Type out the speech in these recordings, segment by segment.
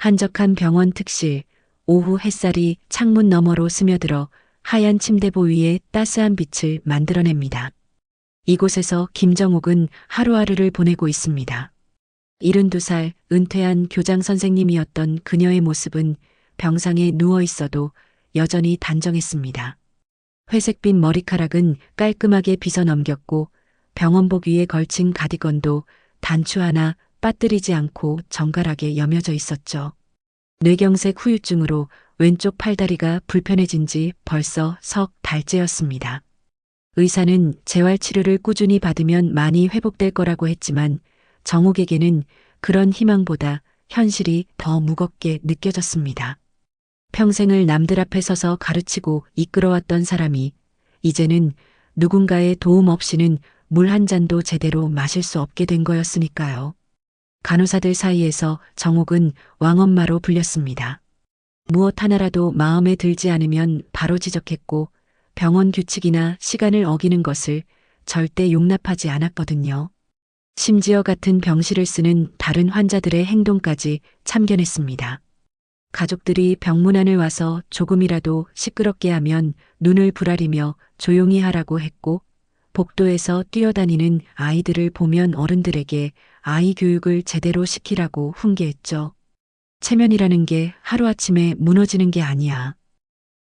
한적한 병원 특실, 오후 햇살이 창문 너머로 스며들어 하얀 침대보 위에 따스한 빛을 만들어냅니다. 이곳에서 김정옥은 하루하루를 보내고 있습니다. 72살 은퇴한 교장 선생님이었던 그녀의 모습은 병상에 누워 있어도 여전히 단정했습니다. 회색빛 머리카락은 깔끔하게 빗어 넘겼고 병원복 위에 걸친 가디건도 단추 하나 빠뜨리지 않고 정갈하게 여며져 있었죠. 뇌경색 후유증으로 왼쪽 팔다리가 불편해진 지 벌써 석 달째였습니다. 의사는 재활치료를 꾸준히 받으면 많이 회복될 거라고 했지만 정옥에게는 그런 희망보다 현실이 더 무겁게 느껴졌습니다. 평생을 남들 앞에 서서 가르치고 이끌어왔던 사람이 이제는 누군가의 도움 없이는 물 한 잔도 제대로 마실 수 없게 된 거였으니까요. 간호사들 사이에서 정옥은 왕엄마로 불렸습니다. 무엇 하나라도 마음에 들지 않으면 바로 지적했고 병원 규칙이나 시간을 어기는 것을 절대 용납하지 않았거든요. 심지어 같은 병실을 쓰는 다른 환자들의 행동까지 참견했습니다. 가족들이 병문안을 와서 조금이라도 시끄럽게 하면 눈을 부라리며 조용히 하라고 했고 복도에서 뛰어다니는 아이들을 보면 어른들에게 아이 교육을 제대로 시키라고 훈계했죠. 체면이라는 게 하루아침에 무너지는 게 아니야.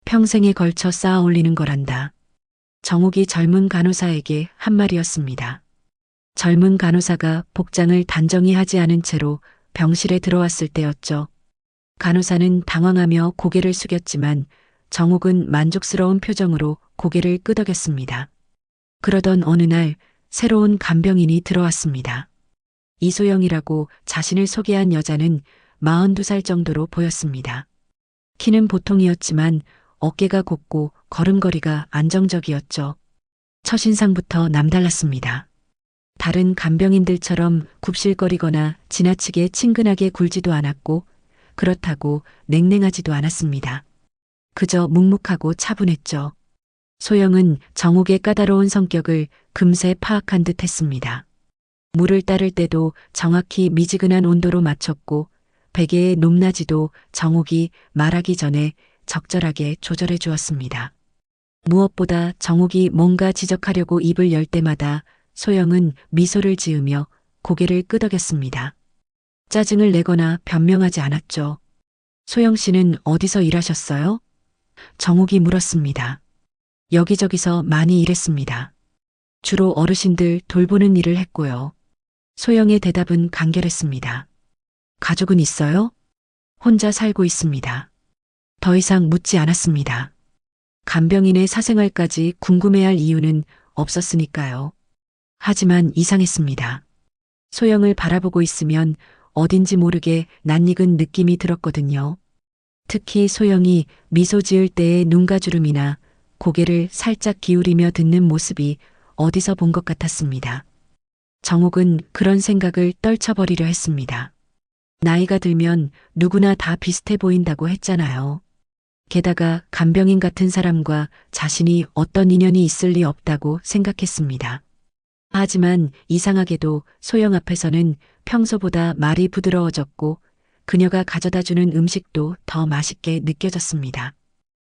평생에 걸쳐 쌓아 올리는 거란다. 정옥이 젊은 간호사에게 한 말이었습니다. 젊은 간호사가 복장을 단정히 하지 않은 채로 병실에 들어왔을 때였죠. 간호사는 당황하며 고개를 숙였지만 정옥은 만족스러운 표정으로 고개를 끄덕였습니다. 그러던 어느 날 새로운 간병인이 들어왔습니다. 이소영이라고 자신을 소개한 여자는 42살 정도로 보였습니다. 키는 보통이었지만 어깨가 곱고 걸음걸이가 안정적이었죠. 첫인상부터 남달랐습니다. 다른 간병인들처럼 굽실거리거나 지나치게 친근하게 굴지도 않았고 그렇다고 냉랭하지도 않았습니다. 그저 묵묵하고 차분했죠. 소영은 정옥의 까다로운 성격을 금세 파악한 듯 했습니다. 물을 따를 때도 정확히 미지근한 온도로 맞췄고 베개의 높낮이도 정옥이 말하기 전에 적절하게 조절해 주었습니다. 무엇보다 정옥이 뭔가 지적하려고 입을 열 때마다 소영은 미소를 지으며 고개를 끄덕였습니다. 짜증을 내거나 변명하지 않았죠. 소영 씨는 어디서 일하셨어요? 정옥이 물었습니다. 여기저기서 많이 일했습니다. 주로 어르신들 돌보는 일을 했고요. 소영의 대답은 간결했습니다. 가족은 있어요? 혼자 살고 있습니다. 더 이상 묻지 않았습니다. 간병인의 사생활까지 궁금해할 이유는 없었으니까요. 하지만 이상했습니다. 소영을 바라보고 있으면 어딘지 모르게 낯익은 느낌이 들었거든요. 특히 소영이 미소 지을 때의 눈가주름이나 고개를 살짝 기울이며 듣는 모습이 어디서 본 것 같았습니다. 정옥은 그런 생각을 떨쳐버리려 했습니다. 나이가 들면 누구나 다 비슷해 보인다고 했잖아요. 게다가 간병인 같은 사람과 자신이 어떤 인연이 있을 리 없다고 생각했습니다. 하지만 이상하게도 소영 앞에서는 평소보다 말이 부드러워졌고 그녀가 가져다주는 음식도 더 맛있게 느껴졌습니다.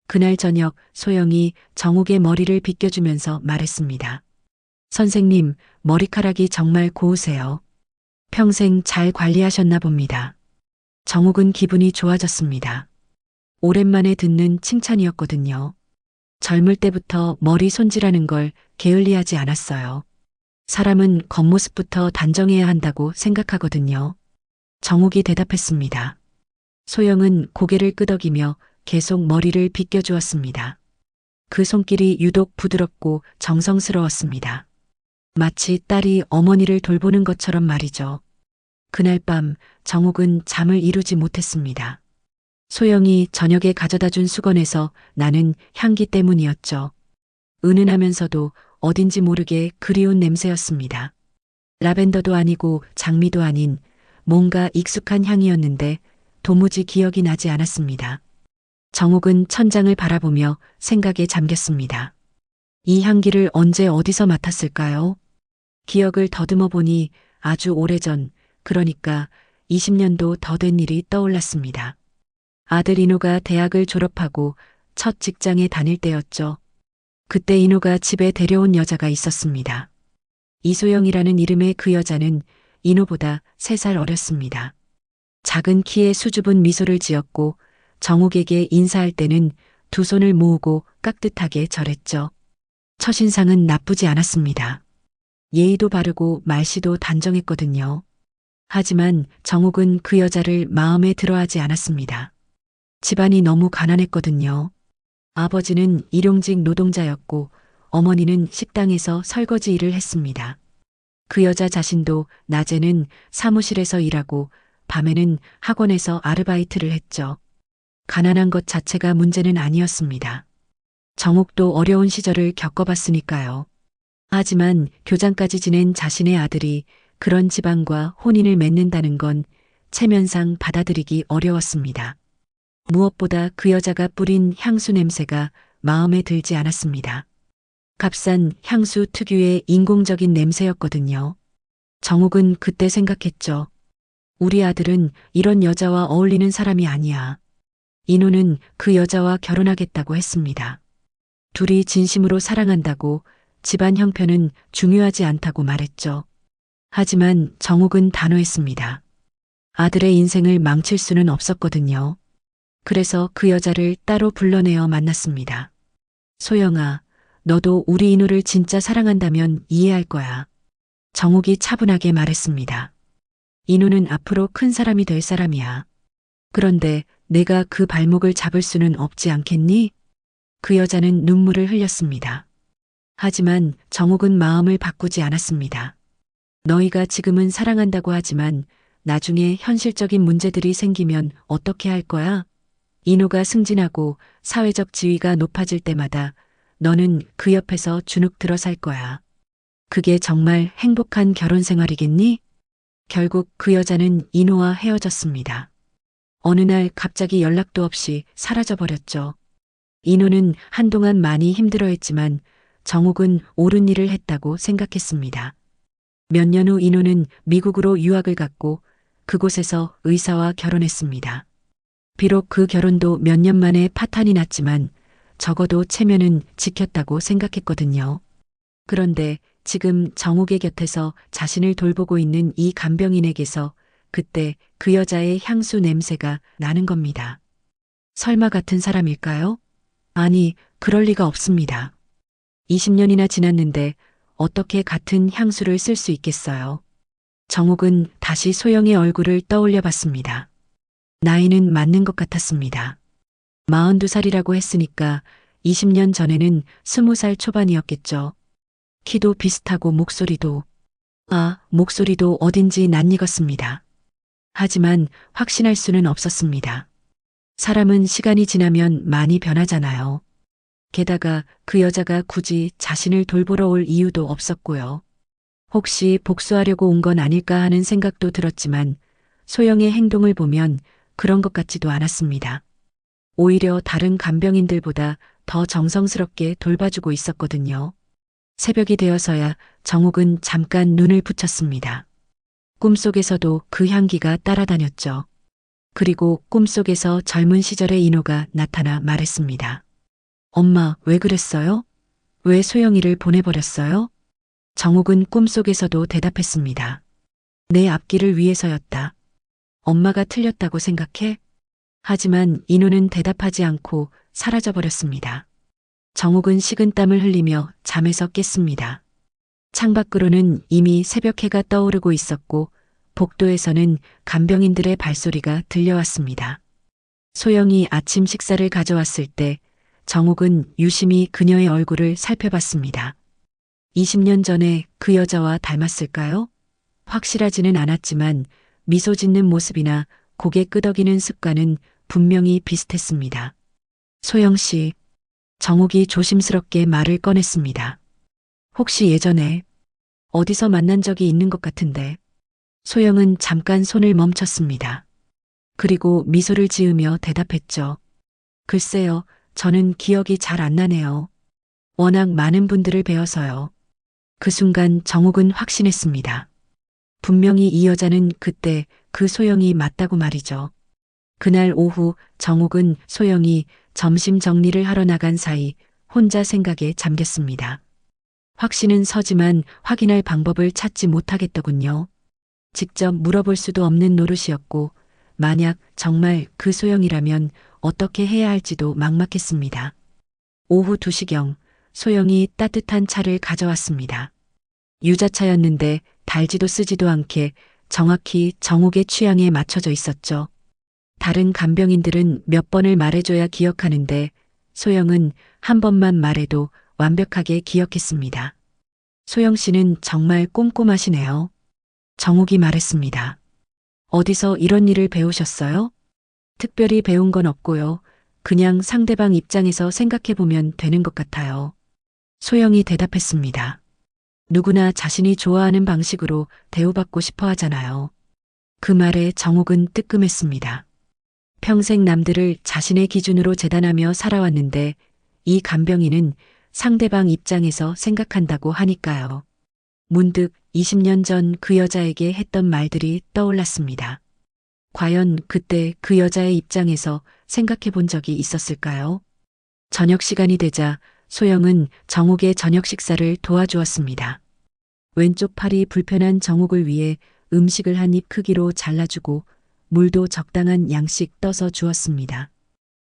그날 저녁 소영이 정옥의 머리를 빗겨주면서 말했습니다. 선생님, 머리카락이 정말 고우세요. 평생 잘 관리하셨나 봅니다. 정옥은 기분이 좋아졌습니다. 오랜만에 듣는 칭찬이었거든요. 젊을 때부터 머리 손질하는 걸 게을리하지 않았어요. 사람은 겉모습부터 단정해야 한다고 생각하거든요. 정옥이 대답했습니다. 소영은 고개를 끄덕이며 계속 머리를 빗겨주었습니다. 그 손길이 유독 부드럽고 정성스러웠습니다. 마치 딸이 어머니를 돌보는 것처럼 말이죠. 그날 밤 정옥은 잠을 이루지 못했습니다. 소영이 저녁에 가져다 준 수건에서 나는 향기 때문이었죠. 은은하면서도 어딘지 모르게 그리운 냄새였습니다. 라벤더도 아니고 장미도 아닌 뭔가 익숙한 향이었는데 도무지 기억이 나지 않았습니다. 정옥은 천장을 바라보며 생각에 잠겼습니다. 이 향기를 언제 어디서 맡았을까요? 기억을 더듬어 보니 아주 오래전, 그러니까 20년도 더 된 일이 떠올랐습니다. 아들 인호가 대학을 졸업하고 첫 직장에 다닐 때였죠. 그때 인호가 집에 데려온 여자가 있었습니다. 이소영이라는 이름의 그 여자는 인호보다 3살 어렸습니다. 작은 키에 수줍은 미소를 지었고 정욱에게 인사할 때는 두 손을 모으고 깍듯하게 절했죠. 첫인상은 나쁘지 않았습니다. 예의도 바르고 말씨도 단정했거든요. 하지만 정욱은 그 여자를 마음에 들어하지 않았습니다. 집안이 너무 가난했거든요. 아버지는 일용직 노동자였고 어머니는 식당에서 설거지 일을 했습니다. 그 여자 자신도 낮에는 사무실에서 일하고 밤에는 학원에서 아르바이트를 했죠. 가난한 것 자체가 문제는 아니었습니다. 정욱도 어려운 시절을 겪어봤으니까요. 하지만 교장까지 지낸 자신의 아들이 그런 집안과 혼인을 맺는다는 건 체면상 받아들이기 어려웠습니다. 무엇보다 그 여자가 뿌린 향수 냄새가 마음에 들지 않았습니다. 값싼 향수 특유의 인공적인 냄새였거든요. 정욱은 그때 생각했죠. 우리 아들은 이런 여자와 어울리는 사람이 아니야. 인호는 그 여자와 결혼하겠다고 했습니다. 둘이 진심으로 사랑한다고 집안 형편은 중요하지 않다고 말했죠. 하지만 정욱은 단호했습니다. 아들의 인생을 망칠 수는 없었거든요. 그래서 그 여자를 따로 불러내어 만났습니다. 소영아, 너도 우리 인호를 진짜 사랑한다면 이해할 거야. 정욱이 차분하게 말했습니다. 인호는 앞으로 큰 사람이 될 사람이야. 그런데 내가 그 발목을 잡을 수는 없지 않겠니? 그 여자는 눈물을 흘렸습니다. 하지만 정욱은 마음을 바꾸지 않았습니다. 너희가 지금은 사랑한다고 하지만 나중에 현실적인 문제들이 생기면 어떻게 할 거야? 인호가 승진하고 사회적 지위가 높아질 때마다 너는 그 옆에서 주눅 들어 살 거야. 그게 정말 행복한 결혼 생활이겠니? 결국 그 여자는 인호와 헤어졌습니다. 어느 날 갑자기 연락도 없이 사라져버렸죠. 인호는 한동안 많이 힘들어했지만 정욱은 옳은 일을 했다고 생각했습니다. 몇 년 후 인호는 미국으로 유학을 갔고 그곳에서 의사와 결혼했습니다. 비록 그 결혼도 몇 년 만에 파탄이 났지만 적어도 체면은 지켰다고 생각했거든요. 그런데 지금 정욱의 곁에서 자신을 돌보고 있는 이 간병인에게서 그때 그 여자의 향수 냄새가 나는 겁니다. 설마 같은 사람일까요? 아니, 그럴 리가 없습니다. 20년이나 지났는데 어떻게 같은 향수를 쓸 수 있겠어요? 정욱은 다시 소영의 얼굴을 떠올려 봤습니다. 나이는 맞는 것 같았습니다. 42살이라고 했으니까 20년 전에는 20살 초반이었겠죠. 키도 비슷하고 목소리도, 목소리도 어딘지 낯익었습니다. 하지만 확신할 수는 없었습니다. 사람은 시간이 지나면 많이 변하잖아요. 게다가 그 여자가 굳이 자신을 돌보러 올 이유도 없었고요. 혹시 복수하려고 온 건 아닐까 하는 생각도 들었지만 소영의 행동을 보면 그런 것 같지도 않았습니다. 오히려 다른 간병인들보다 더 정성스럽게 돌봐주고 있었거든요. 새벽이 되어서야 정욱은 잠깐 눈을 붙였습니다. 꿈속에서도 그 향기가 따라다녔죠. 그리고 꿈속에서 젊은 시절의 인호가 나타나 말했습니다. 엄마, 왜 그랬어요? 왜 소영이를 보내버렸어요? 정욱은 꿈속에서도 대답했습니다. 내 앞길을 위해서였다. 엄마가 틀렸다고 생각해? 하지만 인호는 대답하지 않고 사라져버렸습니다. 정욱은 식은땀을 흘리며 잠에서 깼습니다. 창밖으로는 이미 새벽해가 떠오르고 있었고 복도에서는 간병인들의 발소리가 들려왔습니다. 소영이 아침 식사를 가져왔을 때 정욱은 유심히 그녀의 얼굴을 살펴봤습니다. 20년 전에 그 여자와 닮았을까요? 확실하지는 않았지만 미소 짓는 모습이나 고개 끄덕이는 습관은 분명히 비슷했습니다. 소영 씨, 정욱이 조심스럽게 말을 꺼냈습니다. 혹시 예전에 어디서 만난 적이 있는 것 같은데. 소영은 잠깐 손을 멈췄습니다. 그리고 미소를 지으며 대답했죠. 글쎄요, 저는 기억이 잘 안 나네요. 워낙 많은 분들을 뵈어서요. 그 순간 정욱은 확신했습니다. 분명히 이 여자는 그때 그 소영이 맞다고 말이죠. 그날 오후 정욱은 소영이 점심 정리를 하러 나간 사이 혼자 생각에 잠겼습니다. 확신은 서지만 확인할 방법을 찾지 못하겠더군요. 직접 물어볼 수도 없는 노릇이었고 만약 정말 그 소영이라면 어떻게 해야 할지도 막막했습니다. 오후 2시경 소영이 따뜻한 차를 가져왔습니다. 유자차였는데 달지도 쓰지도 않게 정확히 정욱의 취향에 맞춰져 있었죠. 다른 간병인들은 몇 번을 말해줘야 기억하는데 소영은 한 번만 말해도 완벽하게 기억했습니다. 소영 씨는 정말 꼼꼼하시네요. 정욱이 말했습니다. 어디서 이런 일을 배우셨어요? 특별히 배운 건 없고요. 그냥 상대방 입장에서 생각해보면 되는 것 같아요. 소영이 대답했습니다. 누구나 자신이 좋아하는 방식으로 대우받고 싶어 하잖아요. 그 말에 정욱은 뜨끔했습니다. 평생 남들을 자신의 기준으로 재단하며 살아왔는데 이 간병인은 상대방 입장에서 생각한다고 하니까요. 문득 20년 전 그 여자에게 했던 말들이 떠올랐습니다. 과연 그때 그 여자의 입장에서 생각해 본 적이 있었을까요? 저녁 시간이 되자 소영은 정욱의 저녁 식사를 도와주었습니다. 왼쪽 팔이 불편한 정욱을 위해 음식을 한 입 크기로 잘라주고 물도 적당한 양씩 떠서 주었습니다.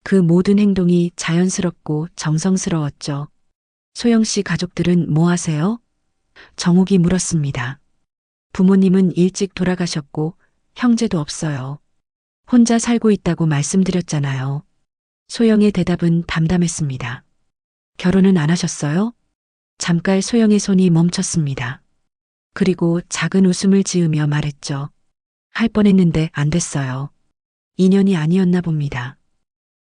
그 모든 행동이 자연스럽고 정성스러웠죠. 소영 씨 가족들은 뭐 하세요? 정욱이 물었습니다. 부모님은 일찍 돌아가셨고 형제도 없어요. 혼자 살고 있다고 말씀드렸잖아요. 소영의 대답은 담담했습니다. 결혼은 안 하셨어요? 잠깐 소영의 손이 멈췄습니다. 그리고 작은 웃음을 지으며 말했죠. 할 뻔했는데 안 됐어요. 인연이 아니었나 봅니다.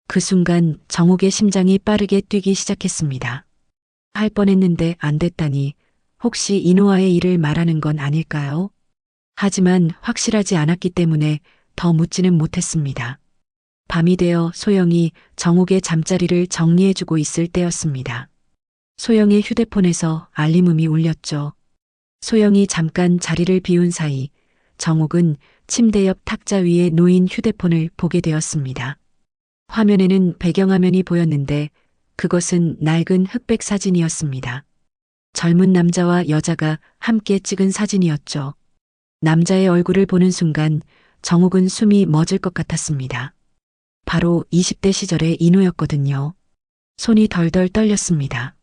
그 순간 정욱의 심장이 빠르게 뛰기 시작했습니다. 할 뻔했는데 안 됐다니 혹시 인호와의 일을 말하는 건 아닐까요? 하지만 확실하지 않았기 때문에 더 묻지는 못했습니다. 밤이 되어 소영이 정욱의 잠자리를 정리해주고 있을 때였습니다. 소영의 휴대폰에서 알림음이 울렸죠. 소영이 잠깐 자리를 비운 사이 정욱은 침대 옆 탁자 위에 놓인 휴대폰을 보게 되었습니다. 화면에는 배경화면이 보였는데 그것은 낡은 흑백 사진이었습니다. 젊은 남자와 여자가 함께 찍은 사진이었죠. 남자의 얼굴을 보는 순간 정욱은 숨이 멎을 것 같았습니다. 바로 20대 시절의 인호였거든요. 손이 덜덜 떨렸습니다.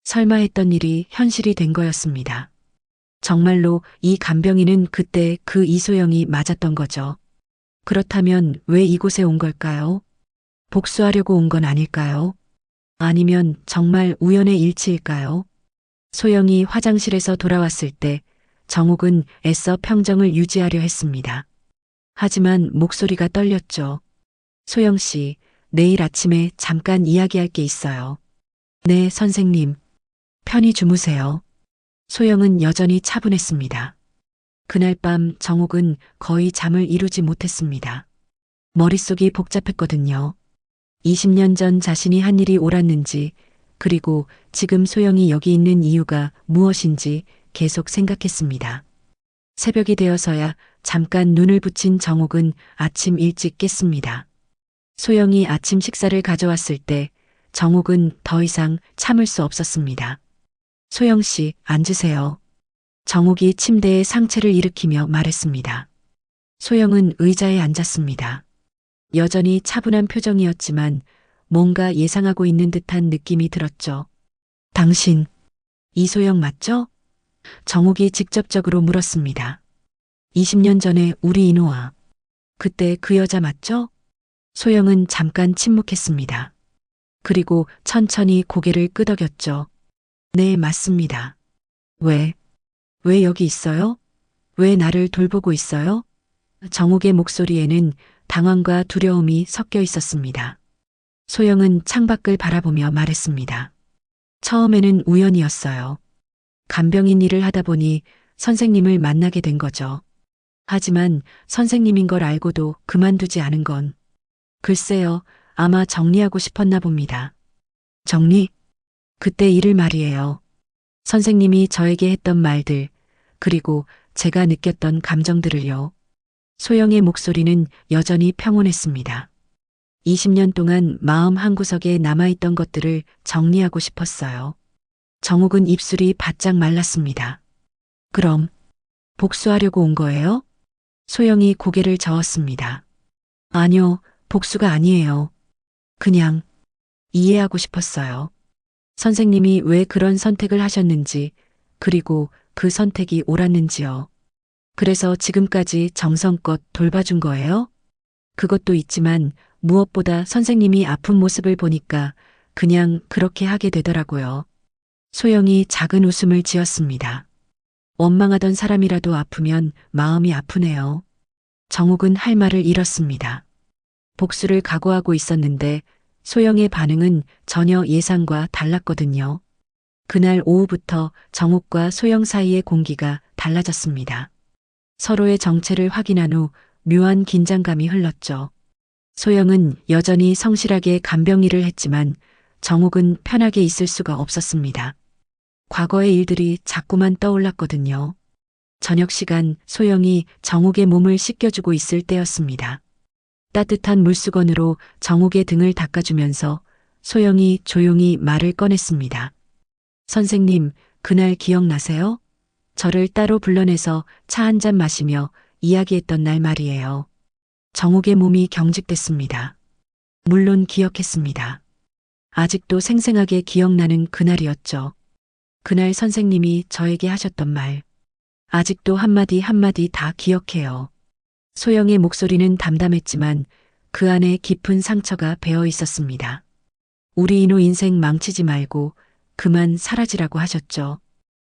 설마 했던 일이 현실이 된 거였습니다. 정말로 이 간병인은 그때 그 이소영이 맞았던 거죠. 그렇다면 왜 이곳에 온 걸까요? 복수하려고 온 건 아닐까요? 아니면 정말 우연의 일치일까요? 소영이 화장실에서 돌아왔을 때 정욱은 애써 평정을 유지하려 했습니다. 하지만 목소리가 떨렸죠. 소영 씨, 내일 아침에 잠깐 이야기할 게 있어요. 네, 선생님. 편히 주무세요. 소영은 여전히 차분했습니다. 그날 밤 정욱은 거의 잠을 이루지 못했습니다. 머릿속이 복잡했거든요. 20년 전 자신이 한 일이 옳았는지, 그리고 지금 소영이 여기 있는 이유가 무엇인지 계속 생각했습니다. 새벽이 되어서야 잠깐 눈을 붙인 정욱은 아침 일찍 깼습니다. 소영이 아침 식사를 가져왔을 때 정욱은 더 이상 참을 수 없었습니다. 소영 씨, 앉으세요. 정욱이 침대에 상체를 일으키며 말했습니다. 소영은 의자에 앉았습니다. 여전히 차분한 표정이었지만 뭔가 예상하고 있는 듯한 느낌이 들었죠. 당신, 이소영 맞죠? 정욱이 직접적으로 물었습니다. 20년 전에 우리 인호와 그때 그 여자 맞죠? 소영은 잠깐 침묵했습니다. 그리고 천천히 고개를 끄덕였죠. 네, 맞습니다. 왜 여기 있어요? 왜 나를 돌보고 있어요? 정욱의 목소리에는 당황과 두려움이 섞여 있었습니다. 소영은 창밖을 바라보며 말했습니다. 처음에는 우연이었어요. 간병인 일을 하다 보니 선생님을 만나게 된 거죠. 하지만 선생님인 걸 알고도 그만두지 않은 건 글쎄요, 아마 정리하고 싶었나 봅니다. 정리? 그때 일을 말이에요. 선생님이 저에게 했던 말들, 그리고 제가 느꼈던 감정들을요. 소영의 목소리는 여전히 평온했습니다. 20년 동안 마음 한구석에 남아있던 것들을 정리하고 싶었어요. 정욱은 입술이 바짝 말랐습니다. 그럼 복수하려고 온 거예요? 소영이 고개를 저었습니다. 아니요, 복수가 아니에요. 그냥 이해하고 싶었어요. 선생님이 왜 그런 선택을 하셨는지, 그리고 그 선택이 옳았는지요. 그래서 지금까지 정성껏 돌봐준 거예요? 그것도 있지만 무엇보다 선생님이 아픈 모습을 보니까 그냥 그렇게 하게 되더라고요. 소영이 작은 웃음을 지었습니다. 원망하던 사람이라도 아프면 마음이 아프네요. 정욱은 할 말을 잃었습니다. 복수를 각오하고 있었는데 소영의 반응은 전혀 예상과 달랐거든요. 그날 오후부터 정욱과 소영 사이의 공기가 달라졌습니다. 서로의 정체를 확인한 후 묘한 긴장감이 흘렀죠. 소영은 여전히 성실하게 간병일을 했지만 정욱은 편하게 있을 수가 없었습니다. 과거의 일들이 자꾸만 떠올랐거든요. 저녁 시간 소영이 정욱의 몸을 씻겨주고 있을 때였습니다. 따뜻한 물수건으로 정욱의 등을 닦아주면서 소영이 조용히 말을 꺼냈습니다. 선생님, 그날 기억나세요? 저를 따로 불러내서 차 한 잔 마시며 이야기했던 날 말이에요. 정욱의 몸이 경직됐습니다. 물론 기억했습니다. 아직도 생생하게 기억나는 그날이었죠. 그날 선생님이 저에게 하셨던 말. 아직도 한마디 한마디 다 기억해요. 소영의 목소리는 담담했지만 그 안에 깊은 상처가 배어 있었습니다. 우리 인호 인생 망치지 말고 그만 사라지라고 하셨죠.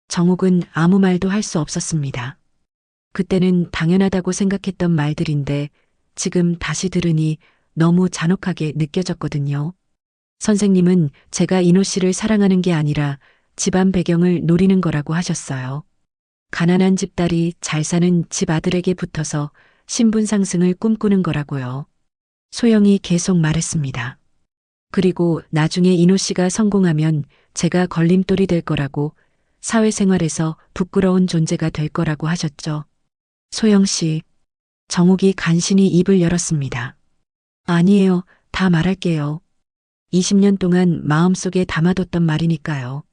정욱은 아무 말도 할 수 없었습니다. 그때는 당연하다고 생각했던 말들인데 지금 다시 들으니 너무 잔혹하게 느껴졌거든요. 선생님은 제가 인호 씨를 사랑하는 게 아니라 집안 배경을 노리는 거라고 하셨어요. 가난한 집딸이 잘 사는 집 아들에게 붙어서 신분 상승을 꿈꾸는 거라고요. 소영이 계속 말했습니다. 그리고 나중에 인호 씨가 성공하면 제가 걸림돌이 될 거라고, 사회생활에서 부끄러운 존재가 될 거라고 하셨죠. 소영 씨, 정욱이 간신히 입을 열었습니다. 아니에요, 다 말할게요. 20년 동안 마음속에 담아뒀던 말이니까요.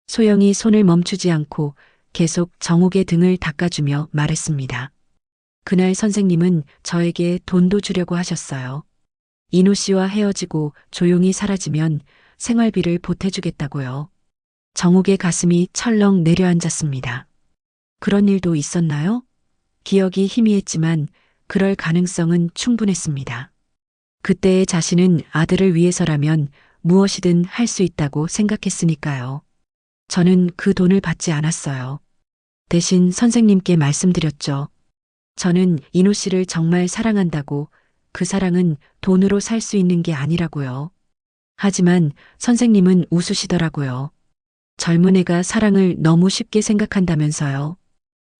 소영이 손을 멈추지 않고 계속 정욱의 등을 닦아주며 말했습니다. 그날 선생님은 저에게 돈도 주려고 하셨어요. 인호 씨와 헤어지고 조용히 사라지면 생활비를 보태주겠다고요. 정욱의 가슴이 철렁 내려앉았습니다. 그런 일도 있었나요? 기억이 희미했지만 그럴 가능성은 충분했습니다. 그때의 자신은 아들을 위해서라면 무엇이든 할 수 있다고 생각했으니까요. 저는 그 돈을 받지 않았어요. 대신 선생님께 말씀드렸죠. 저는 인호 씨를 정말 사랑한다고, 그 사랑은 돈으로 살 수 있는 게 아니라고요. 하지만 선생님은 웃으시더라고요. 젊은 애가 사랑을 너무 쉽게 생각한다면서요.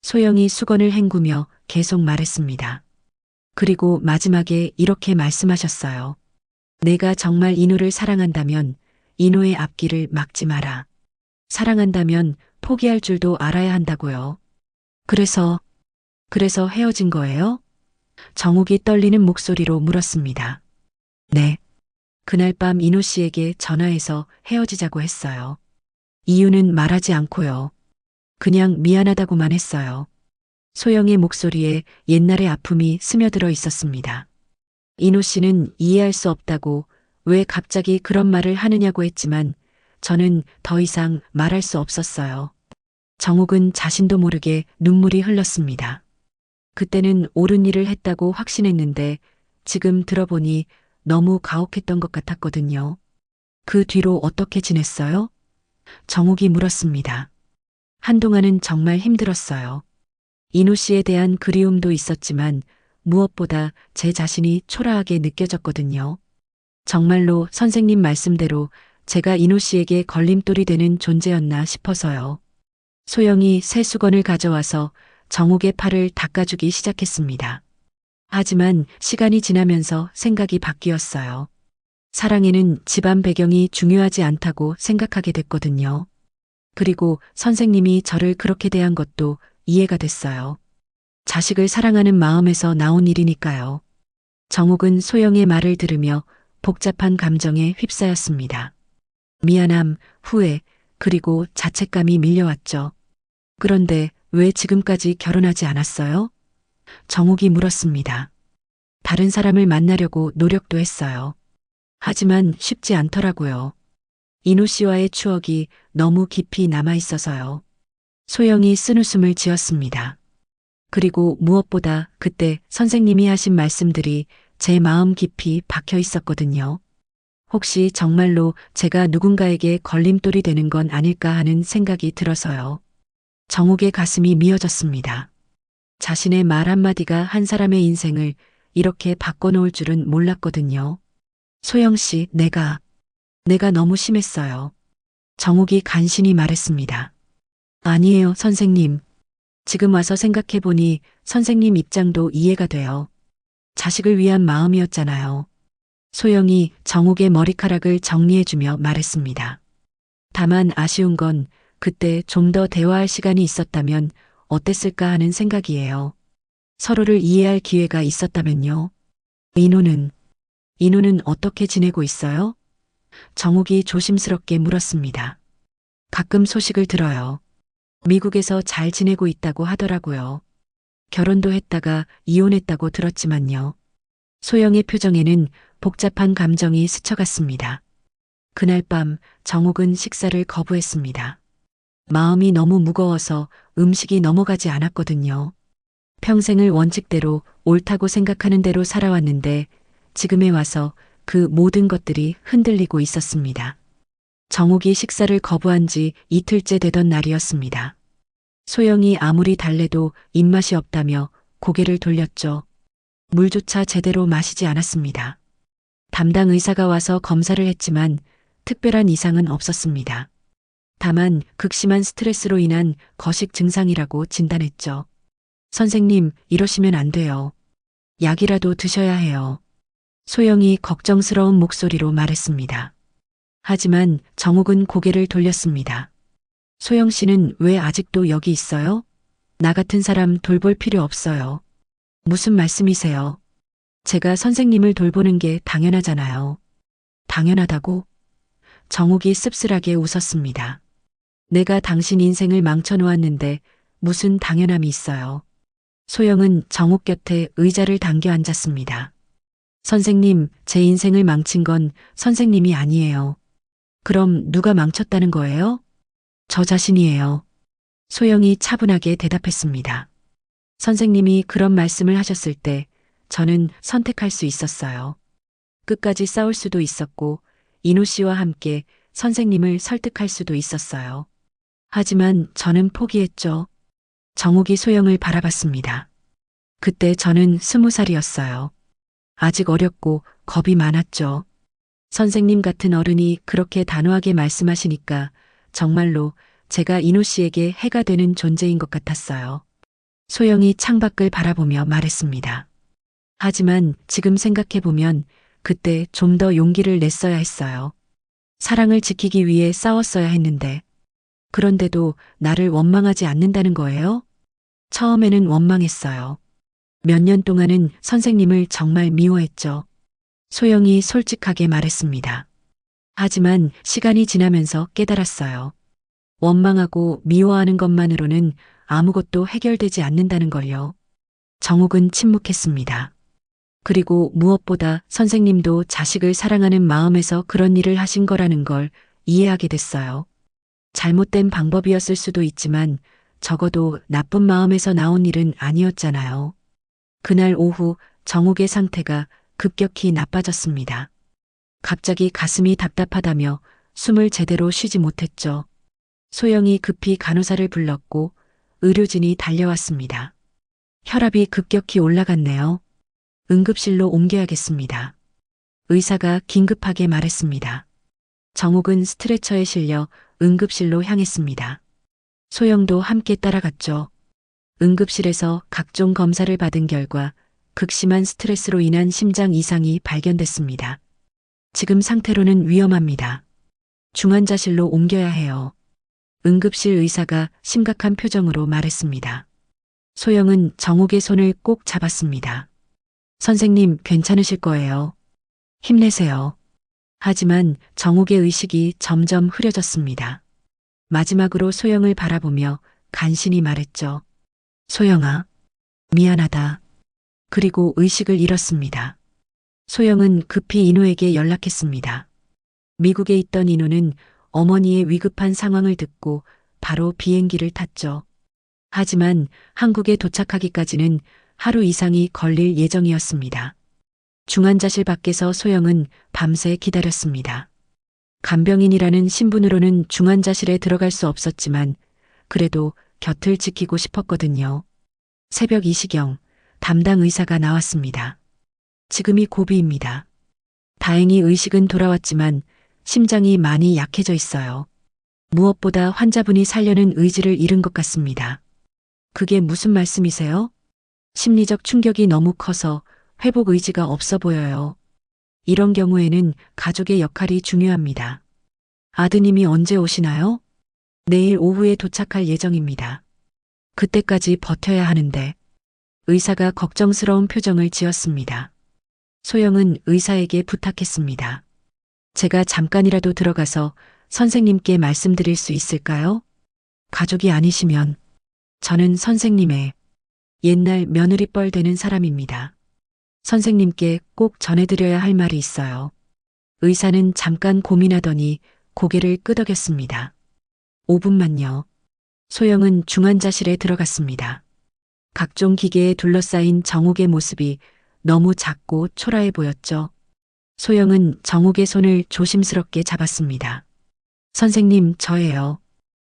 소영이 수건을 헹구며 계속 말했습니다. 그리고 마지막에 이렇게 말씀하셨어요. 내가 정말 인호를 사랑한다면 인호의 앞길을 막지 마라. 사랑한다면 포기할 줄도 알아야 한다고요. 그래서 헤어진 거예요? 정욱이 떨리는 목소리로 물었습니다. 네. 그날 밤 인호 씨에게 전화해서 헤어지자고 했어요. 이유는 말하지 않고요. 그냥 미안하다고만 했어요. 소영의 목소리에 옛날의 아픔이 스며들어 있었습니다. 인호 씨는 이해할 수 없다고, 왜 갑자기 그런 말을 하느냐고 했지만 저는 더 이상 말할 수 없었어요. 정욱은 자신도 모르게 눈물이 흘렀습니다. 그때는 옳은 일을 했다고 확신했는데 지금 들어보니 너무 가혹했던 것 같았거든요. 그 뒤로 어떻게 지냈어요? 정욱이 물었습니다. 한동안은 정말 힘들었어요. 인호 씨에 대한 그리움도 있었지만 무엇보다 제 자신이 초라하게 느껴졌거든요. 정말로 선생님 말씀대로 제가 인호 씨에게 걸림돌이 되는 존재였나 싶어서요. 소영이 새 수건을 가져와서 정욱의 팔을 닦아주기 시작했습니다. 하지만 시간이 지나면서 생각이 바뀌었어요. 사랑에는 집안 배경이 중요하지 않다고 생각하게 됐거든요. 그리고 선생님이 저를 그렇게 대한 것도 이해가 됐어요. 자식을 사랑하는 마음에서 나온 일이니까요. 정욱은 소영의 말을 들으며 복잡한 감정에 휩싸였습니다. 미안함, 후회, 그리고 자책감이 밀려왔죠. 그런데 왜 지금까지 결혼하지 않았어요? 정욱이 물었습니다. 다른 사람을 만나려고 노력도 했어요. 하지만 쉽지 않더라고요. 인호 씨와의 추억이 너무 깊이 남아 있어서요. 소영이 쓴웃음을 지었습니다. 그리고 무엇보다 그때 선생님이 하신 말씀들이 제 마음 깊이 박혀 있었거든요. 혹시 정말로 제가 누군가에게 걸림돌이 되는 건 아닐까 하는 생각이 들어서요. 정욱의 가슴이 미어졌습니다. 자신의 말 한마디가 한 사람의 인생을 이렇게 바꿔놓을 줄은 몰랐거든요. 소영 씨, 내가 너무 심했어요. 정욱이 간신히 말했습니다. 아니에요, 선생님. 지금 와서 생각해보니 선생님 입장도 이해가 돼요. 자식을 위한 마음이었잖아요. 소영이 정욱의 머리카락을 정리해주며 말했습니다. 다만 아쉬운 건 그때 좀 더 대화할 시간이 있었다면 어땠을까 하는 생각이에요. 서로를 이해할 기회가 있었다면요. 인호는 어떻게 지내고 있어요? 정욱이 조심스럽게 물었습니다. 가끔 소식을 들어요. 미국에서 잘 지내고 있다고 하더라고요. 결혼도 했다가 이혼했다고 들었지만요. 소영의 표정에는 복잡한 감정이 스쳐갔습니다. 그날 밤 정욱은 식사를 거부했습니다. 마음이 너무 무거워서 음식이 넘어가지 않았거든요. 평생을 원칙대로 옳다고 생각하는 대로 살아왔는데 지금에 와서 그 모든 것들이 흔들리고 있었습니다. 정욱이 식사를 거부한 지 이틀째 되던 날이었습니다. 소영이 아무리 달래도 입맛이 없다며 고개를 돌렸죠. 물조차 제대로 마시지 않았습니다. 담당 의사가 와서 검사를 했지만 특별한 이상은 없었습니다. 다만 극심한 스트레스로 인한 거식 증상이라고 진단했죠. 선생님, 이러시면 안 돼요. 약이라도 드셔야 해요. 소영이 걱정스러운 목소리로 말했습니다. 하지만 정욱은 고개를 돌렸습니다. 소영 씨는 왜 아직도 여기 있어요? 나 같은 사람 돌볼 필요 없어요. 무슨 말씀이세요? 제가 선생님을 돌보는 게 당연하잖아요. 당연하다고? 정욱이 씁쓸하게 웃었습니다. 내가 당신 인생을 망쳐놓았는데 무슨 당연함이 있어요. 소영은 정욱 곁에 의자를 당겨 앉았습니다. 선생님, 제 인생을 망친 건 선생님이 아니에요. 그럼 누가 망쳤다는 거예요? 저 자신이에요. 소영이 차분하게 대답했습니다. 선생님이 그런 말씀을 하셨을 때 저는 선택할 수 있었어요. 끝까지 싸울 수도 있었고 인호 씨와 함께 선생님을 설득할 수도 있었어요. 하지만 저는 포기했죠. 정욱이 소영을 바라봤습니다. 그때 저는 20살이었어요. 아직 어렸고 겁이 많았죠. 선생님 같은 어른이 그렇게 단호하게 말씀하시니까 정말로 제가 인호 씨에게 해가 되는 존재인 것 같았어요. 소영이 창밖을 바라보며 말했습니다. 하지만 지금 생각해보면 그때 좀 더 용기를 냈어야 했어요. 사랑을 지키기 위해 싸웠어야 했는데. 그런데도 나를 원망하지 않는다는 거예요? 처음에는 원망했어요. 몇 년 동안은 선생님을 정말 미워했죠. 소영이 솔직하게 말했습니다. 하지만 시간이 지나면서 깨달았어요. 원망하고 미워하는 것만으로는 아무것도 해결되지 않는다는 걸요. 정욱은 침묵했습니다. 그리고 무엇보다 선생님도 자식을 사랑하는 마음에서 그런 일을 하신 거라는 걸 이해하게 됐어요. 잘못된 방법이었을 수도 있지만 적어도 나쁜 마음에서 나온 일은 아니었잖아요. 그날 오후 정욱의 상태가 급격히 나빠졌습니다. 갑자기 가슴이 답답하다며 숨을 제대로 쉬지 못했죠. 소영이 급히 간호사를 불렀고 의료진이 달려왔습니다. 혈압이 급격히 올라갔네요. 응급실로 옮겨야겠습니다. 의사가 긴급하게 말했습니다. 정욱은 스트레처에 실려 응급실로 향했습니다. 소영도 함께 따라갔죠. 응급실에서 각종 검사를 받은 결과 극심한 스트레스로 인한 심장 이상이 발견됐습니다. 지금 상태로는 위험합니다. 중환자실로 옮겨야 해요. 응급실 의사가 심각한 표정으로 말했습니다. 소영은 정욱의 손을 꼭 잡았습니다. 선생님, 괜찮으실 거예요. 힘내세요. 하지만 정욱의 의식이 점점 흐려졌습니다. 마지막으로 소영을 바라보며 간신히 말했죠. 소영아, 미안하다. 그리고 의식을 잃었습니다. 소영은 급히 인호에게 연락했습니다. 미국에 있던 인호는 어머니의 위급한 상황을 듣고 바로 비행기를 탔죠. 하지만 한국에 도착하기까지는 하루 이상이 걸릴 예정이었습니다. 중환자실 밖에서 소영은 밤새 기다렸습니다. 간병인이라는 신분으로는 중환자실에 들어갈 수 없었지만 그래도 곁을 지키고 싶었거든요. 새벽 2시경 담당 의사가 나왔습니다. 지금이 고비입니다. 다행히 의식은 돌아왔지만 심장이 많이 약해져 있어요. 무엇보다 환자분이 살려는 의지를 잃은 것 같습니다. 그게 무슨 말씀이세요? 심리적 충격이 너무 커서 회복 의지가 없어 보여요. 이런 경우에는 가족의 역할이 중요합니다. 아드님이 언제 오시나요? 내일 오후에 도착할 예정입니다. 그때까지 버텨야 하는데 의사가 걱정스러운 표정을 지었습니다. 소영은 의사에게 부탁했습니다. 제가 잠깐이라도 들어가서 선생님께 말씀드릴 수 있을까요? 가족이 아니시면 저는 선생님의 옛날 며느리뻘 되는 사람입니다. 선생님께 꼭 전해드려야 할 말이 있어요. 의사는 잠깐 고민하더니 고개를 끄덕였습니다. 5분만요. 소영은 중환자실에 들어갔습니다. 각종 기계에 둘러싸인 정욱의 모습이 너무 작고 초라해 보였죠. 소영은 정욱의 손을 조심스럽게 잡았습니다. 선생님, 저예요.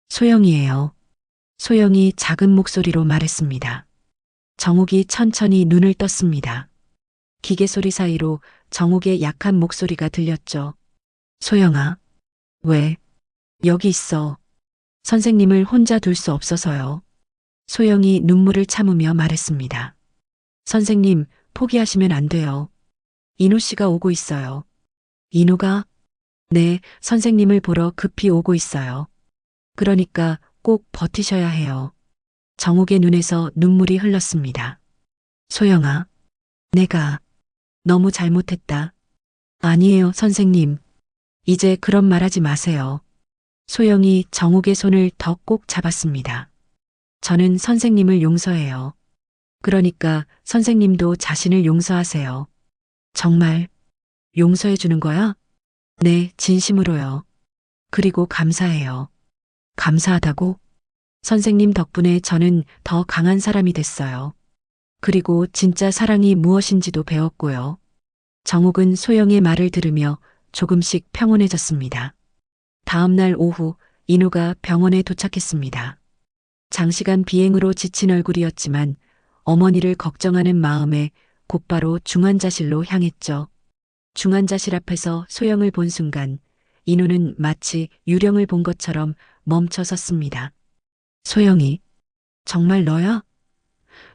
소영이에요. 소영이 작은 목소리로 말했습니다. 정욱이 천천히 눈을 떴습니다. 기계 소리 사이로 정욱의 약한 목소리가 들렸죠. 소영아, 왜? 여기 있어. 선생님을 혼자 둘 수 없어서요. 소영이 눈물을 참으며 말했습니다. 선생님, 포기하시면 안 돼요. 인호 씨가 오고 있어요. 인호가? 네, 선생님을 보러 급히 오고 있어요. 그러니까 꼭 버티셔야 해요. 정욱의 눈에서 눈물이 흘렀습니다. 소영아, 내가 너무 잘못했다. 아니에요, 선생님. 이제 그런 말 하지 마세요. 소영이 정욱의 손을 더 꼭 잡았습니다. 저는 선생님을 용서해요. 그러니까 선생님도 자신을 용서하세요. 정말 용서해 주는 거야? 네, 진심으로요. 그리고 감사해요. 감사하다고? 선생님 덕분에 저는 더 강한 사람이 됐어요. 그리고 진짜 사랑이 무엇인지도 배웠고요. 정욱은 소영의 말을 들으며 조금씩 평온해졌습니다. 다음 날 오후 인호가 병원에 도착했습니다. 장시간 비행으로 지친 얼굴이었지만 어머니를 걱정하는 마음에 곧바로 중환자실로 향했죠. 중환자실 앞에서 소영을 본 순간 인호는 마치 유령을 본 것처럼 멈춰 섰습니다. 소영이, 정말 너야?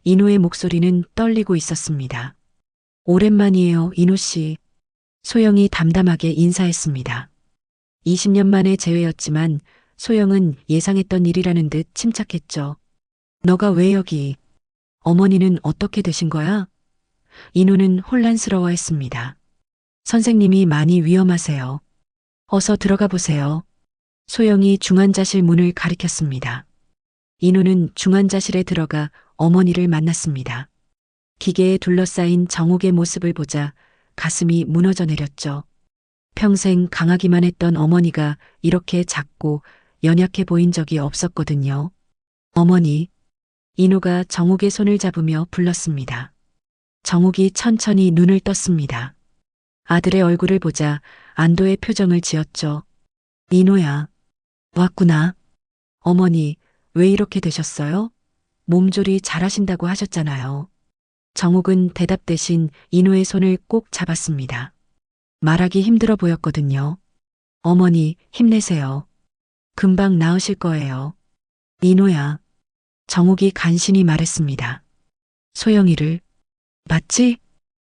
인호의 목소리는 떨리고 있었습니다. 오랜만이에요, 인호 씨. 소영이 담담하게 인사했습니다. 20년 만의 재회였지만 소영은 예상했던 일이라는 듯 침착했죠. 너가 왜 여기? 어머니는 어떻게 되신 거야? 인호는 혼란스러워했습니다. 선생님이 많이 위험하세요. 어서 들어가 보세요. 소영이 중환자실 문을 가리켰습니다. 인호는 중환자실에 들어가 어머니를 만났습니다. 기계에 둘러싸인 정욱의 모습을 보자 가슴이 무너져 내렸죠. 평생 강하기만 했던 어머니가 이렇게 작고 연약해 보인 적이 없었거든요. 어머니, 인호가 정욱의 손을 잡으며 불렀습니다. 정욱이 천천히 눈을 떴습니다. 아들의 얼굴을 보자 안도의 표정을 지었죠. 인호야, 왔구나. 어머니, 왜 이렇게 되셨어요? 몸조리 잘하신다고 하셨잖아요. 정욱은 대답 대신 인호의 손을 꼭 잡았습니다. 말하기 힘들어 보였거든요. 어머니, 힘내세요. 금방 나으실 거예요. 인호야. 정욱이 간신히 말했습니다. 소영이를, 맞지?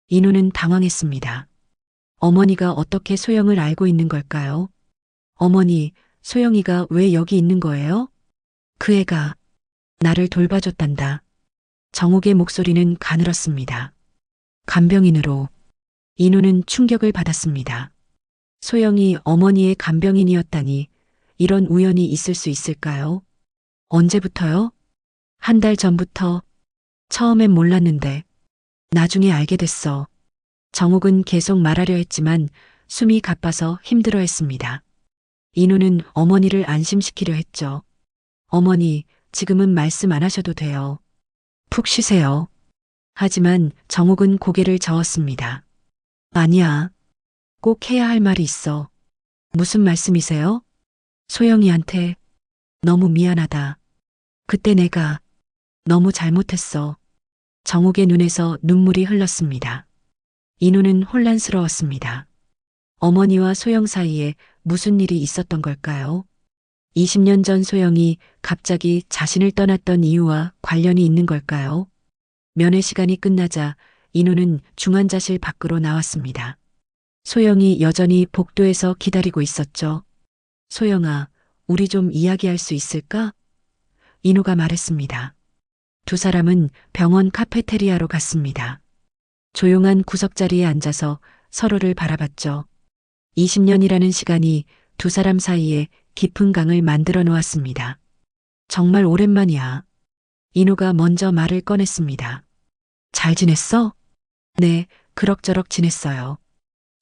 인호는 당황했습니다. 어머니가 어떻게 소영을 알고 있는 걸까요? 어머니, 소영이가 왜 여기 있는 거예요? 그 애가 나를 돌봐줬단다. 정욱의 목소리는 가늘었습니다. 간병인으로. 인우는 충격을 받았습니다. 소영이 어머니의 간병인이었다니 이런 우연이 있을 수 있을까요? 언제부터요? 한 달 전부터. 처음엔 몰랐는데 나중에 알게 됐어. 정욱은 계속 말하려 했지만 숨이 가빠서 힘들어 했습니다. 인우는 어머니를 안심시키려 했죠. 어머니, 지금은 말씀 안 하셔도 돼요. 푹 쉬세요. 하지만 정욱은 고개를 저었습니다. 아니야. 꼭 해야 할 말이 있어. 무슨 말씀이세요? 소영이한테 너무 미안하다. 그때 내가 너무 잘못했어. 정욱의 눈에서 눈물이 흘렀습니다. 인우는 혼란스러웠습니다. 어머니와 소영 사이에 무슨 일이 있었던 걸까요? 20년 전 소영이 갑자기 자신을 떠났던 이유와 관련이 있는 걸까요? 면회 시간이 끝나자 인우는 중환자실 밖으로 나왔습니다. 소영이 여전히 복도에서 기다리고 있었죠. 소영아, 우리 좀 이야기할 수 있을까? 인우가 말했습니다. 두 사람은 병원 카페테리아로 갔습니다. 조용한 구석자리에 앉아서 서로를 바라봤죠. 20년이라는 시간이 두 사람 사이에 깊은 강을 만들어 놓았습니다. 정말 오랜만이야. 인우가 먼저 말을 꺼냈습니다. 잘 지냈어? 네, 그럭저럭 지냈어요.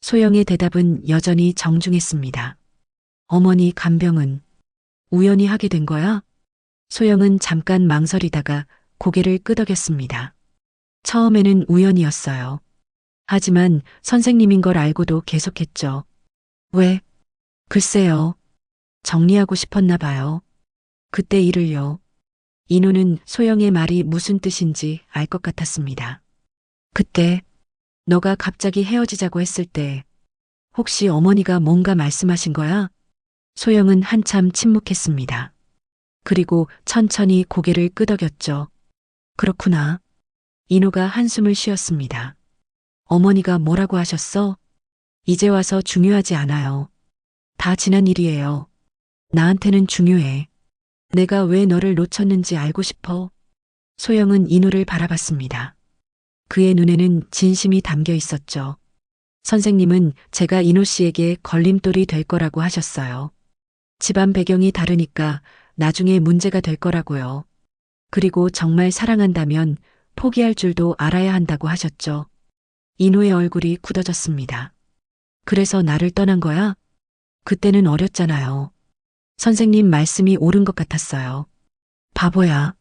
소영의 대답은 여전히 정중했습니다. 어머니 간병은 우연히 하게 된 거야? 소영은 잠깐 망설이다가 고개를 끄덕였습니다. 처음에는 우연이었어요. 하지만 선생님인 걸 알고도 계속했죠. 왜? 글쎄요. 정리하고 싶었나 봐요. 그때 일을요. 인우는 소영의 말이 무슨 뜻인지 알 것 같았습니다. 그때 너가 갑자기 헤어지자고 했을 때 혹시 어머니가 뭔가 말씀하신 거야? 소영은 한참 침묵했습니다. 그리고 천천히 고개를 끄덕였죠. 그렇구나. 인우가 한숨을 쉬었습니다. 어머니가 뭐라고 하셨어? 이제 와서 중요하지 않아요. 다 지난 일이에요. 나한테는 중요해. 내가 왜 너를 놓쳤는지 알고 싶어. 소영은 인우를 바라봤습니다. 그의 눈에는 진심이 담겨 있었죠. 선생님은 제가 인우 씨에게 걸림돌이 될 거라고 하셨어요. 집안 배경이 다르니까 나중에 문제가 될 거라고요. 그리고 정말 사랑한다면 포기할 줄도 알아야 한다고 하셨죠. 인우의 얼굴이 굳어졌습니다. 그래서 나를 떠난 거야? 그때는 어렸잖아요. 선생님 말씀이 옳은 것 같았어요. 바보야.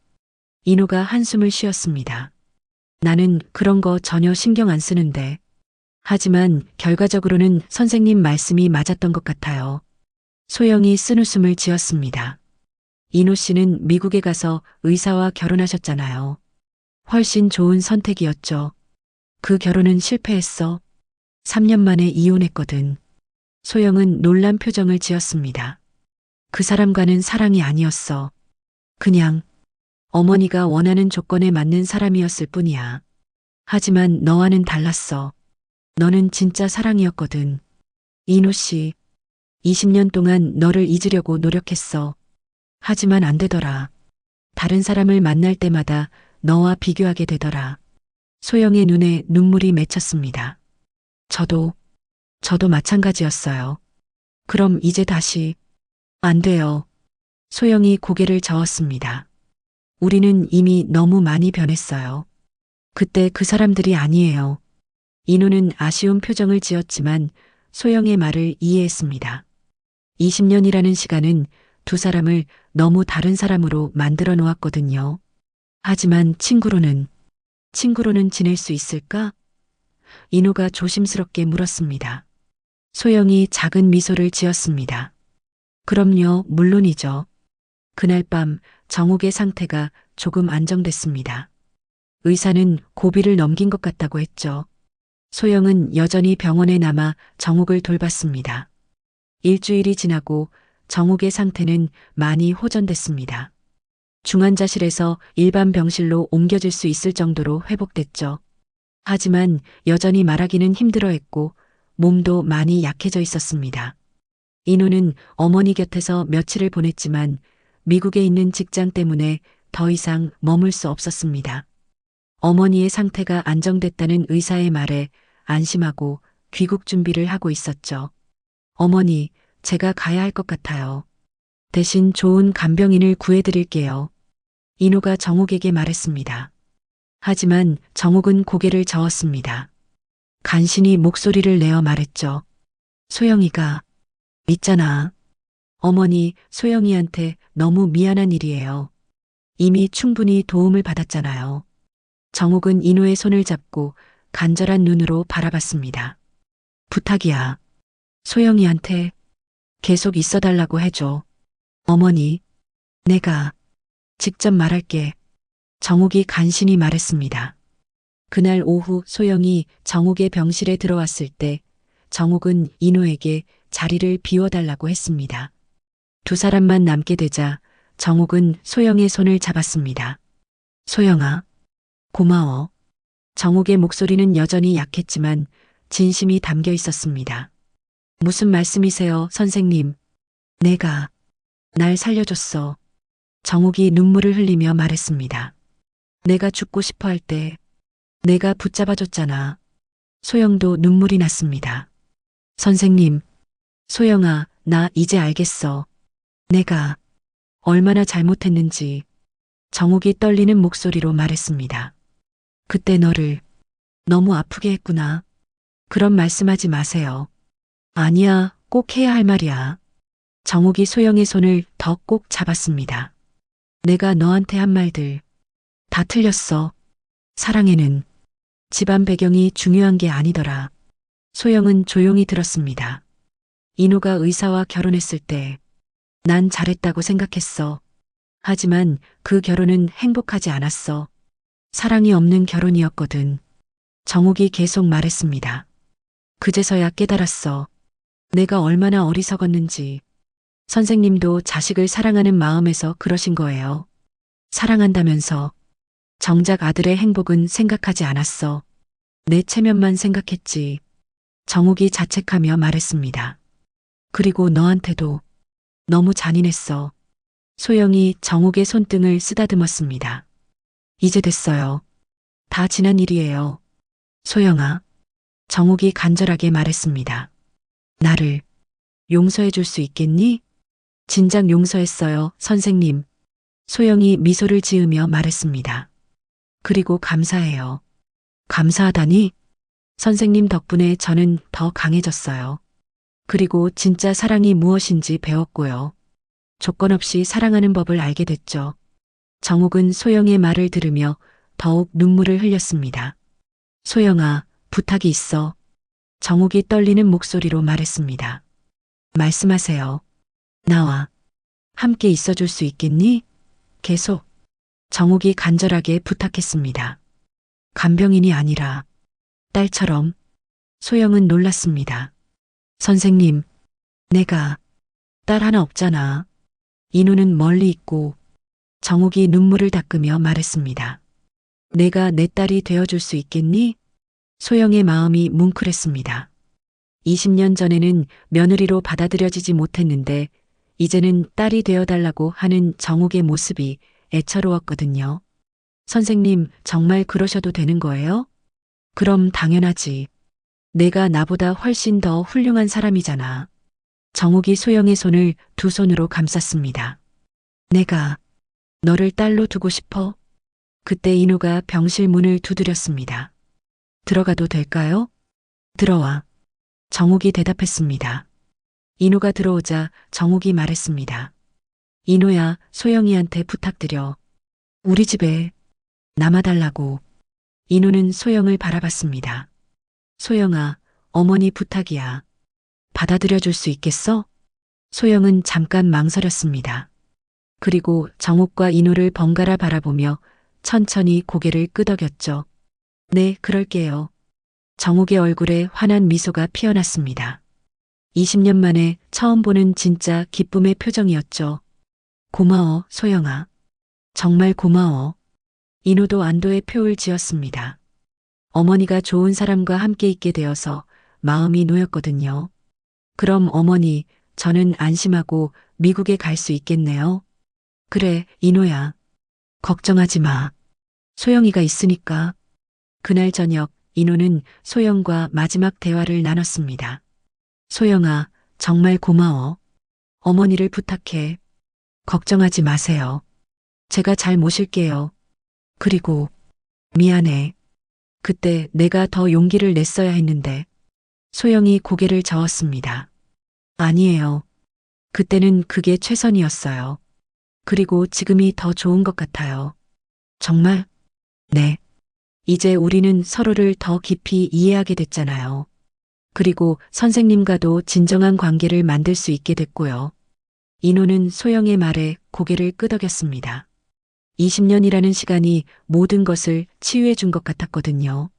인우가 한숨을 쉬었습니다. 나는 그런 거 전혀 신경 안 쓰는데. 하지만 결과적으로는 선생님 말씀이 맞았던 것 같아요. 소영이 쓴웃음을 지었습니다. 인우 씨는 미국에 가서 의사와 결혼하셨잖아요. 훨씬 좋은 선택이었죠. 그 결혼은 실패했어. 3년 만에 이혼했거든. 소영은 놀란 표정을 지었습니다. 그 사람과는 사랑이 아니었어. 그냥 어머니가 원하는 조건에 맞는 사람이었을 뿐이야. 하지만 너와는 달랐어. 너는 진짜 사랑이었거든. 인우 씨, 20년 동안 너를 잊으려고 노력했어. 하지만 안 되더라. 다른 사람을 만날 때마다 너와 비교하게 되더라. 소영의 눈에 눈물이 맺혔습니다. 저도 마찬가지였어요. 그럼 이제 다시. 안 돼요. 소영이 고개를 저었습니다. 우리는 이미 너무 많이 변했어요. 그때 그 사람들이 아니에요. 인우는 아쉬운 표정을 지었지만 소영의 말을 이해했습니다. 20년이라는 시간은 두 사람을 너무 다른 사람으로 만들어 놓았거든요. 하지만 친구로는 지낼 수 있을까? 인우가 조심스럽게 물었습니다. 소영이 작은 미소를 지었습니다. 그럼요, 물론이죠. 그날 밤 정욱의 상태가 조금 안정됐습니다. 의사는 고비를 넘긴 것 같다고 했죠. 소영은 여전히 병원에 남아 정욱을 돌봤습니다. 일주일이 지나고 정욱의 상태는 많이 호전됐습니다. 중환자실에서 일반 병실로 옮겨질 수 있을 정도로 회복됐죠. 하지만 여전히 말하기는 힘들어했고 몸도 많이 약해져 있었습니다. 인우는 어머니 곁에서 며칠을 보냈지만 미국에 있는 직장 때문에 더 이상 머물 수 없었습니다. 어머니의 상태가 안정됐다는 의사의 말에 안심하고 귀국 준비를 하고 있었죠. 어머니, 제가 가야 할 것 같아요. 대신 좋은 간병인을 구해드릴게요. 인호가 정욱에게 말했습니다. 하지만 정욱은 고개를 저었습니다. 간신히 목소리를 내어 말했죠. 소영이가 있잖아. 어머니, 소영이한테 너무 미안한 일이에요. 이미 충분히 도움을 받았잖아요. 정욱은 인호의 손을 잡고 간절한 눈으로 바라봤습니다. 부탁이야. 소영이한테 계속 있어달라고 해줘. 어머니, 내가 직접 말할게. 정욱이 간신히 말했습니다. 그날 오후 소영이 정욱의 병실에 들어왔을 때 정욱은 인호에게 자리를 비워달라고 했습니다. 두 사람만 남게 되자 정욱은 소영의 손을 잡았습니다. 소영아, 고마워. 정욱의 목소리는 여전히 약했지만 진심이 담겨 있었습니다. 무슨 말씀이세요, 선생님? 내가 날 살려줬어. 정욱이 눈물을 흘리며 말했습니다. 내가 죽고 싶어 할 때 내가 붙잡아줬잖아. 소영도 눈물이 났습니다. 선생님, 소영아, 나 이제 알겠어. 내가 얼마나 잘못했는지. 정욱이 떨리는 목소리로 말했습니다. 그때 너를 너무 아프게 했구나. 그런 말씀하지 마세요. 아니야, 꼭 해야 할 말이야. 정욱이 소영의 손을 더 꼭 잡았습니다. 내가 너한테 한 말들 다 틀렸어. 사랑에는 집안 배경이 중요한 게 아니더라. 소영은 조용히 들었습니다. 인호가 의사와 결혼했을 때 난 잘했다고 생각했어. 하지만 그 결혼은 행복하지 않았어. 사랑이 없는 결혼이었거든. 정욱이 계속 말했습니다. 그제서야 깨달았어. 내가 얼마나 어리석었는지. 선생님도 자식을 사랑하는 마음에서 그러신 거예요. 사랑한다면서. 정작 아들의 행복은 생각하지 않았어. 내 체면만 생각했지. 정욱이 자책하며 말했습니다. 그리고 너한테도 너무 잔인했어. 소영이 정욱의 손등을 쓰다듬었습니다. 이제 됐어요. 다 지난 일이에요. 소영아. 정욱이 간절하게 말했습니다. 나를 용서해 줄 수 있겠니? 진작 용서했어요, 선생님. 소영이 미소를 지으며 말했습니다. 그리고 감사해요. 감사하다니? 선생님 덕분에 저는 더 강해졌어요. 그리고 진짜 사랑이 무엇인지 배웠고요. 조건 없이 사랑하는 법을 알게 됐죠. 정욱은 소영의 말을 들으며 더욱 눈물을 흘렸습니다. 소영아, 부탁이 있어. 정욱이 떨리는 목소리로 말했습니다. 말씀하세요. 나와 함께 있어줄 수 있겠니? 계속. 정욱이 간절하게 부탁했습니다. 간병인이 아니라 딸처럼. 소영은 놀랐습니다. 선생님, 내가 딸 하나 없잖아. 인호는 멀리 있고. 정욱이 눈물을 닦으며 말했습니다. 내가 내 딸이 되어줄 수 있겠니? 소영의 마음이 뭉클했습니다. 20년 전에는 며느리로 받아들여지지 못했는데 이제는 딸이 되어달라고 하는 정욱의 모습이 애처로웠거든요. 선생님, 정말 그러셔도 되는 거예요? 그럼 당연하지. 내가 나보다 훨씬 더 훌륭한 사람이잖아. 정욱이 소영의 손을 두 손으로 감쌌습니다. 내가 너를 딸로 두고 싶어? 그때 인호가 병실 문을 두드렸습니다. 들어가도 될까요? 들어와. 정욱이 대답했습니다. 인호가 들어오자 정욱이 말했습니다. 인호야, 소영이한테 부탁드려. 우리 집에 남아달라고. 인호는 소영을 바라봤습니다. 소영아, 어머니 부탁이야. 받아들여 줄 수 있겠어? 소영은 잠깐 망설였습니다. 그리고 정욱과 인호를 번갈아 바라보며 천천히 고개를 끄덕였죠. 네, 그럴게요. 정욱의 얼굴에 환한 미소가 피어났습니다. 20년 만에 처음 보는 진짜 기쁨의 표정이었죠. 고마워, 소영아. 정말 고마워. 인호도 안도의 표를 지었습니다. 어머니가 좋은 사람과 함께 있게 되어서 마음이 놓였거든요. 그럼 어머니, 저는 안심하고 미국에 갈 수 있겠네요. 그래, 인호야. 걱정하지 마. 소영이가 있으니까. 그날 저녁 인호는 소영과 마지막 대화를 나눴습니다. 소영아, 정말 고마워. 어머니를 부탁해. 걱정하지 마세요. 제가 잘 모실게요. 그리고 미안해. 그때 내가 더 용기를 냈어야 했는데. 소영이 고개를 저었습니다. 아니에요. 그때는 그게 최선이었어요. 그리고 지금이 더 좋은 것 같아요. 정말? 네. 이제 우리는 서로를 더 깊이 이해하게 됐잖아요. 그리고 선생님과도 진정한 관계를 만들 수 있게 됐고요. 인호는 소영의 말에 고개를 끄덕였습니다. 20년이라는 시간이 모든 것을 치유해 준 것 같았거든요.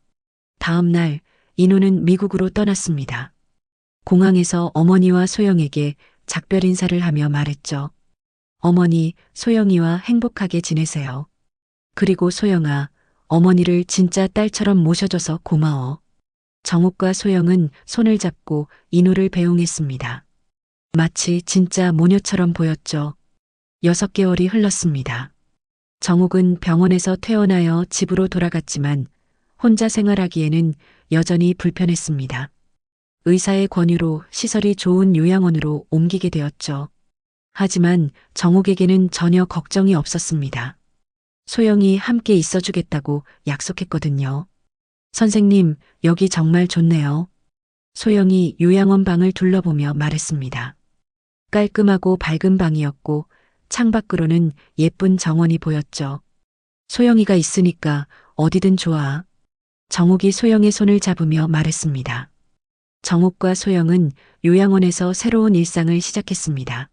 다음 날 인호는 미국으로 떠났습니다. 공항에서 어머니와 소영에게 작별 인사를 하며 말했죠. 어머니, 소영이와 행복하게 지내세요. 그리고 소영아, 어머니를 진짜 딸처럼 모셔줘서 고마워. 정욱과 소영은 손을 잡고 인호를 배웅했습니다. 마치 진짜 모녀처럼 보였죠. 6개월이 흘렀습니다. 정욱은 병원에서 퇴원하여 집으로 돌아갔지만 혼자 생활하기에는 여전히 불편했습니다. 의사의 권유로 시설이 좋은 요양원으로 옮기게 되었죠. 하지만 정욱에게는 전혀 걱정이 없었습니다. 소영이 함께 있어주겠다고 약속했거든요. 선생님, 여기 정말 좋네요. 소영이 요양원 방을 둘러보며 말했습니다. 깔끔하고 밝은 방이었고 창밖으로는 예쁜 정원이 보였죠. 소영이가 있으니까 어디든 좋아. 정욱이 소영의 손을 잡으며 말했습니다. 정욱과 소영은 요양원에서 새로운 일상을 시작했습니다.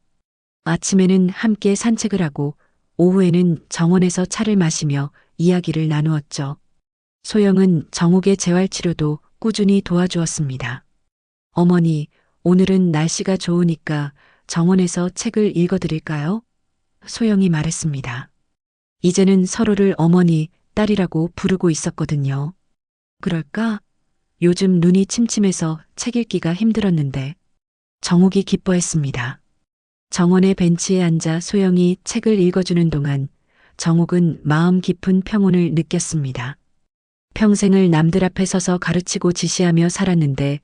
아침에는 함께 산책을 하고 오후에는 정원에서 차를 마시며 이야기를 나누었죠. 소영은 정욱의 재활치료도 꾸준히 도와주었습니다. 어머니, 오늘은 날씨가 좋으니까 정원에서 책을 읽어드릴까요? 소영이 말했습니다. 이제는 서로를 어머니, 딸이라고 부르고 있었거든요. 그럴까? 요즘 눈이 침침해서 책 읽기가 힘들었는데 정욱이 기뻐했습니다. 정원의 벤치에 앉아 소영이 책을 읽어주는 동안 정욱은 마음 깊은 평온을 느꼈습니다. 평생을 남들 앞에 서서 가르치고 지시하며 살았는데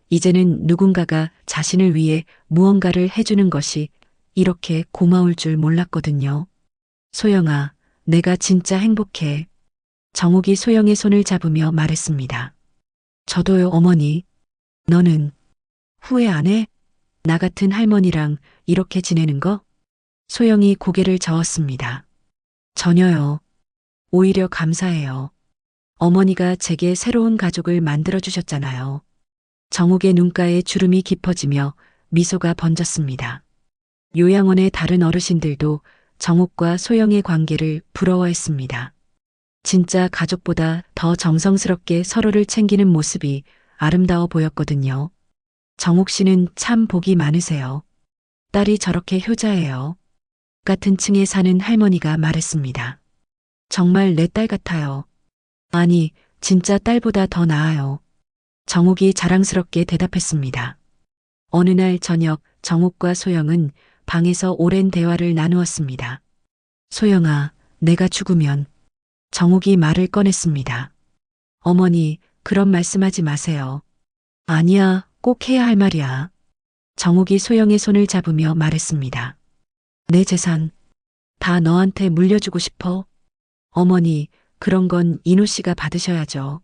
이제는 누군가가 자신을 위해 무언가를 해주는 것이 이렇게 고마울 줄 몰랐거든요. 소영아, 내가 진짜 행복해. 정욱이 소영의 손을 잡으며 말했습니다. 저도요, 어머니. 너는 후회 안 해? 나 같은 할머니랑 이렇게 지내는 거? 소영이 고개를 저었습니다. 전혀요. 오히려 감사해요. 어머니가 제게 새로운 가족을 만들어주셨잖아요. 정욱의 눈가에 주름이 깊어지며 미소가 번졌습니다. 요양원의 다른 어르신들도 정욱과 소영의 관계를 부러워했습니다. 진짜 가족보다 더 정성스럽게 서로를 챙기는 모습이 아름다워 보였거든요. 정욱 씨는 참 복이 많으세요. 딸이 저렇게 효자예요. 같은 층에 사는 할머니가 말했습니다. 정말 내 딸 같아요. 아니, 진짜 딸보다 더 나아요. 정욱이 자랑스럽게 대답했습니다. 어느 날 저녁 정욱과 소영은 방에서 오랜 대화를 나누었습니다. 소영아, 내가 죽으면. 정욱이 말을 꺼냈습니다. 어머니, 그런 말씀하지 마세요. 아니야, 꼭 해야 할 말이야. 정욱이 소영의 손을 잡으며 말했습니다. 내 재산 다 너한테 물려주고 싶어. 어머니, 그런 건 인호 씨가 받으셔야죠.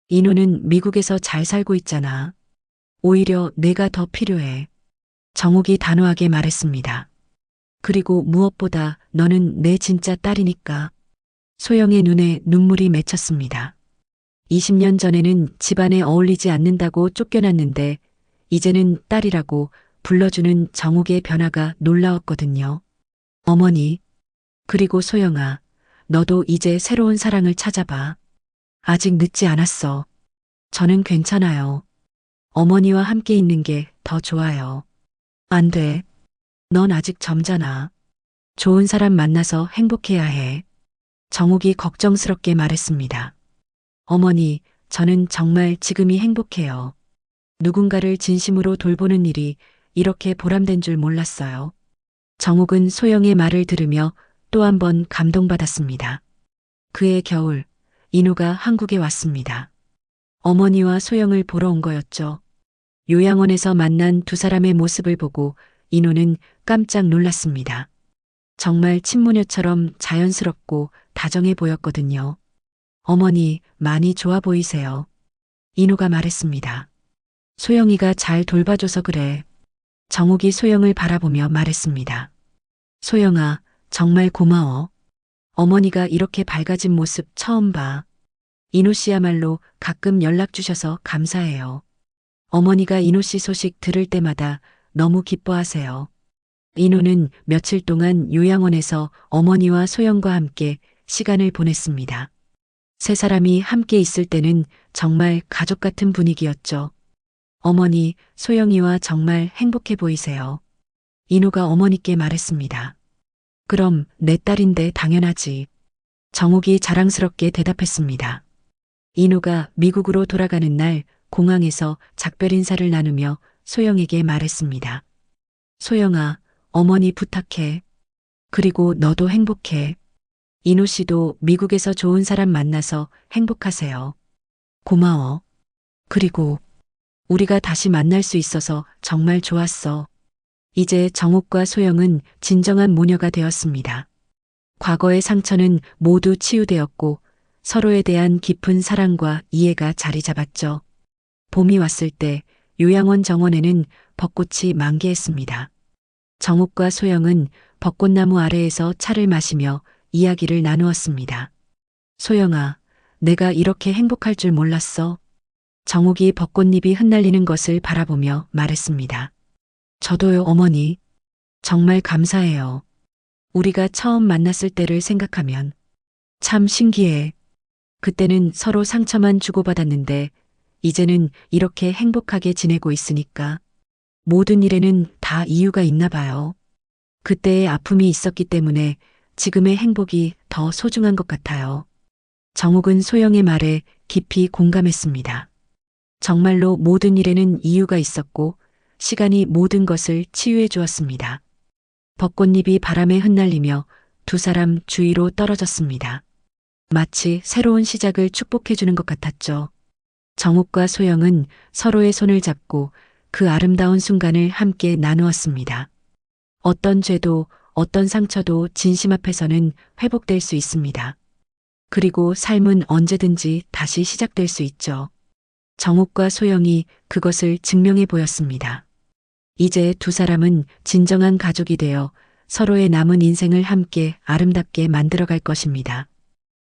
인호는 미국에서 잘 살고 있잖아. 오히려 내가 더 필요해. 정욱이 단호하게 말했습니다. 그리고 무엇보다 너는 내 진짜 딸이니까. 소영의 눈에 눈물이 맺혔습니다. 20년 전에는 집안에 어울리지 않는다고 쫓겨났는데 이제는 딸이라고 불러주는 정욱의 변화가 놀라웠거든요. 어머니, 그리고 소영아, 너도 이제 새로운 사랑을 찾아봐. 아직 늦지 않았어. 저는 괜찮아요. 어머니와 함께 있는 게 더 좋아요. 안 돼. 넌 아직 젊잖아. 좋은 사람 만나서 행복해야 해. 정욱이 걱정스럽게 말했습니다. 어머니, 저는 정말 지금이 행복해요. 누군가를 진심으로 돌보는 일이 이렇게 보람된 줄 몰랐어요. 정욱은 소영의 말을 들으며 또 한 번 감동받았습니다. 그해 겨울, 인호가 한국에 왔습니다. 어머니와 소영을 보러 온 거였죠. 요양원에서 만난 두 사람의 모습을 보고 인호는 깜짝 놀랐습니다. 정말 친모녀처럼 자연스럽고 다정해 보였거든요. 어머니, 많이 좋아 보이세요. 인호가 말했습니다. 소영이가 잘 돌봐줘서 그래. 정욱이 소영을 바라보며 말했습니다. 소영아, 정말 고마워. 어머니가 이렇게 밝아진 모습 처음 봐. 인호 씨야말로 가끔 연락 주셔서 감사해요. 어머니가 인호 씨 소식 들을 때마다 너무 기뻐하세요. 인호는 며칠 동안 요양원에서 어머니와 소영과 함께 시간을 보냈습니다. 세 사람이 함께 있을 때는 정말 가족 같은 분위기였죠. 어머니, 소영이와 정말 행복해 보이세요. 인호가 어머니께 말했습니다. 그럼 내 딸인데 당연하지. 정욱이 자랑스럽게 대답했습니다. 인호가 미국으로 돌아가는 날 공항에서 작별 인사를 나누며 소영에게 말했습니다. 소영아, 어머니 부탁해. 그리고 너도 행복해. 인호 씨도 미국에서 좋은 사람 만나서 행복하세요. 고마워. 그리고 우리가 다시 만날 수 있어서 정말 좋았어. 이제 정욱과 소영은 진정한 모녀가 되었습니다. 과거의 상처는 모두 치유되었고 서로에 대한 깊은 사랑과 이해가 자리 잡았죠. 봄이 왔을 때 요양원 정원에는 벚꽃이 만개했습니다. 정욱과 소영은 벚꽃나무 아래에서 차를 마시며 이야기를 나누었습니다. 소영아, 내가 이렇게 행복할 줄 몰랐어. 정욱이 벚꽃잎이 흩날리는 것을 바라보며 말했습니다. 저도요, 어머니. 정말 감사해요. 우리가 처음 만났을 때를 생각하면 참 신기해. 그때는 서로 상처만 주고받았는데 이제는 이렇게 행복하게 지내고 있으니까 모든 일에는 다 이유가 있나 봐요. 그때의 아픔이 있었기 때문에 지금의 행복이 더 소중한 것 같아요. 정욱은 소영의 말에 깊이 공감했습니다. 정말로 모든 일에는 이유가 있었고 시간이 모든 것을 치유해 주었습니다. 벚꽃잎이 바람에 흩날리며 두 사람 주위로 떨어졌습니다. 마치 새로운 시작을 축복해 주는 것 같았죠. 정욱과 소영은 서로의 손을 잡고 그 아름다운 순간을 함께 나누었습니다. 어떤 죄도 어떤 상처도 진심 앞에서는 회복될 수 있습니다. 그리고 삶은 언제든지 다시 시작될 수 있죠. 정욱과 소영이 그것을 증명해 보였습니다. 이제 두 사람은 진정한 가족이 되어 서로의 남은 인생을 함께 아름답게 만들어갈 것입니다.